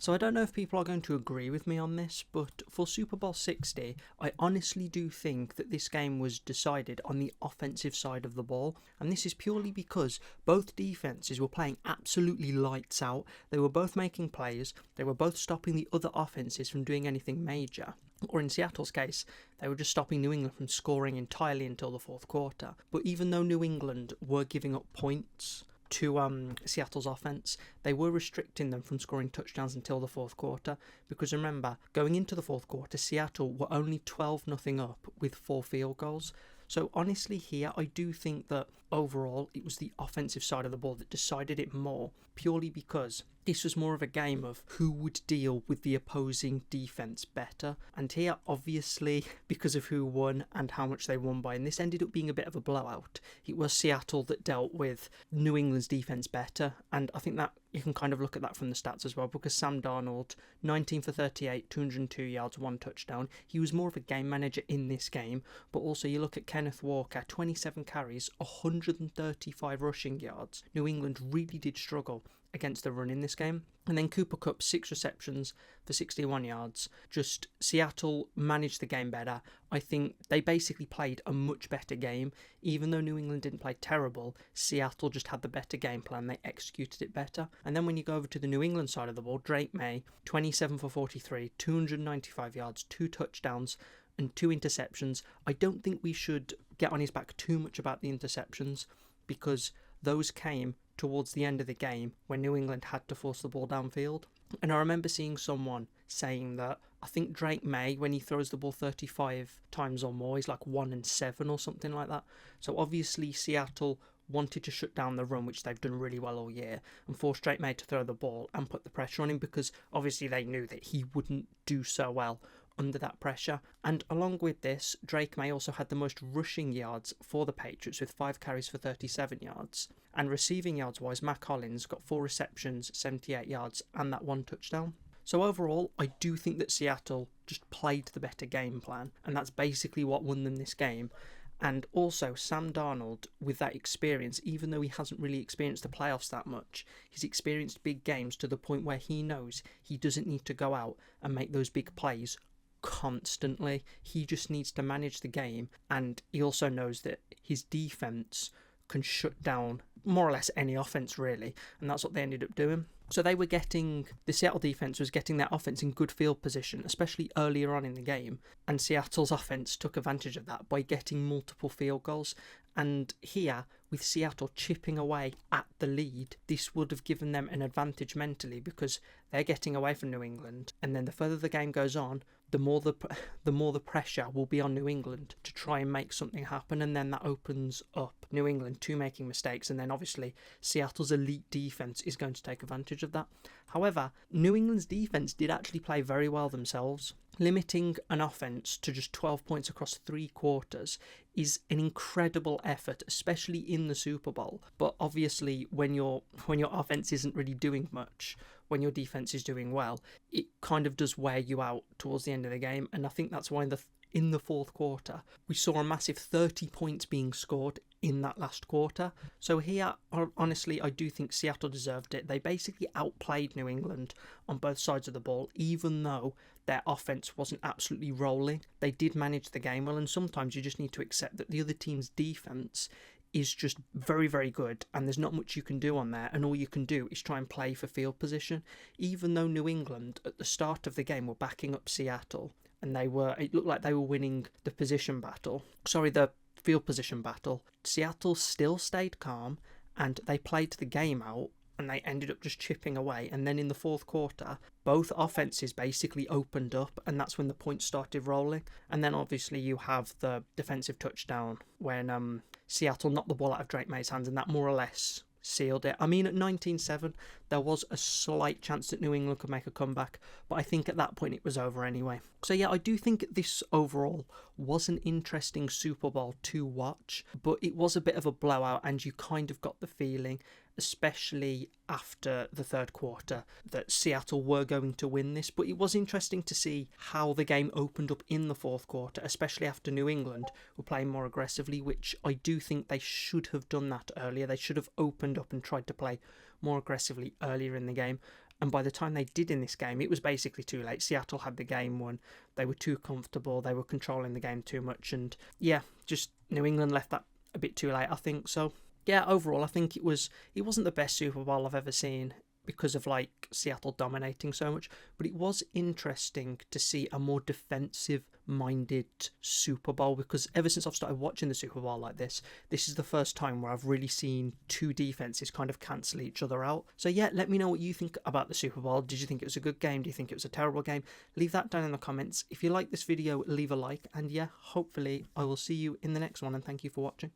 So I don't know if people are going to agree with me on this, but for Super Bowl 60, I honestly do think that this game was decided on the offensive side of the ball, and this is purely because both defenses were playing absolutely lights out. They were both making plays, they were both stopping the other offenses from doing anything major. Or in Seattle's case, they were just stopping New England from scoring entirely until the fourth quarter. But even though New England were giving up points to Seattle's offense, they were restricting them from scoring touchdowns until the fourth quarter, because remember, going into the fourth quarter, Seattle were only 12-0 up with 4 field goals. So honestly here, I do think that overall it was the offensive side of the ball that decided it more, purely because this was more of a game of who would deal with the opposing defense better. And here, obviously, because of who won and how much they won by, and this ended up being a bit of a blowout, it was Seattle that dealt with New England's defense better. And I think that you can kind of look at that from the stats as well, because Sam Darnold, 19 for 38, 202 yards, 1 touchdown. He was more of a game manager in this game, but also you look at Kenneth Walker, 27 carries, 135 rushing yards. New England really did struggle against the run in this game. And then Cooper Kupp, 6 receptions for 61 yards. Just Seattle managed the game better. I think they basically played a much better game. Even though New England didn't play terrible, Seattle just had the better game plan. They executed it better. And then when you go over to the New England side of the ball, Drake May, 27 for 43, 295 yards, 2 touchdowns, and 2 interceptions. I don't think we should get on his back too much about the interceptions, because those came towards the end of the game when New England had to force the ball downfield. And I remember seeing someone saying that I think Drake May, when he throws the ball 35 times or more, he's like 1-7 or something like that. So obviously Seattle wanted to shut down the run, which they've done really well all year, and force Drake May to throw the ball and put the pressure on him, because obviously they knew that he wouldn't do so well under that pressure. And along with this, Drake May also had the most rushing yards for the Patriots with 5 carries for 37 yards. And receiving yards wise, Matt Collins got 4 receptions, 78 yards, and that 1 touchdown. So overall, I do think that Seattle just played the better game plan, and that's basically what won them this game. And also, Sam Darnold, with that experience, even though he hasn't really experienced the playoffs that much, he's experienced big games to the point where he knows he doesn't need to go out and make those big plays constantly. He just needs to manage the game, and he also knows that his defense can shut down more or less any offense really, and that's what they ended up doing. So the Seattle defense was getting their offense in good field position, especially earlier on in the game, and Seattle's offense took advantage of that by getting multiple field goals. And here, with Seattle chipping away at the lead, this would have given them an advantage mentally, because they're getting away from New England, and then the further the game goes on, the more the pressure will be on New England to try and make something happen, and then that opens up New England to making mistakes, and then obviously Seattle's elite defense is going to take advantage of that. However, New England's defense did actually play very well themselves. Limiting an offense to just 12 points across 3 quarters is an incredible effort, especially in the Super Bowl. But obviously, when your offense isn't really doing much, when your defense is doing well, it kind of does wear you out towards the end of the game. And I think that's why in the fourth quarter, we saw a massive 30 points being scored in that last quarter. So here, honestly, I do think Seattle deserved it. They basically outplayed New England on both sides of the ball, even though their offense wasn't absolutely rolling. They did manage the game well, and sometimes you just need to accept that the other team's defense is just very, very good, and there's not much you can do on there, and all you can do is try and play for field position. Even though New England, at the start of the game, were backing up Seattle, and it looked like they were winning the field position battle, Seattle still stayed calm, and they played the game out, and they ended up just chipping away. And then in the fourth quarter, both offenses basically opened up, and that's when the points started rolling. And then obviously you have the defensive touchdown when Seattle knocked the ball out of Drake May's hands, and that more or less sealed it. I mean, at 19-7, there was a slight chance that New England could make a comeback, but I think at that point it was over anyway. So yeah, I do think this overall was an interesting Super Bowl to watch, but it was a bit of a blowout, and you kind of got the feeling, especially after the third quarter, that Seattle were going to win this. But it was interesting to see how the game opened up in the fourth quarter, especially after New England were playing more aggressively, which I do think they should have done that earlier. They should have opened up and tried to play more aggressively earlier in the game. And by the time they did in this game, it was basically too late. Seattle had the game won. They were too comfortable. They were controlling the game too much. And yeah, just New England left that a bit too late, I think. So yeah, overall, I think it wasn't the best Super Bowl I've ever seen because of like Seattle dominating so much, but it was interesting to see a more defensive minded Super Bowl, because ever since I've started watching the Super Bowl like this is the first time where I've really seen two defenses kind of cancel each other out. So yeah, let me know what you think about the Super Bowl. Did you think it was a good game? Do you think it was a terrible game? Leave that down in the comments. If you like this video, leave a like, and yeah, hopefully I will see you in the next one, and thank you for watching.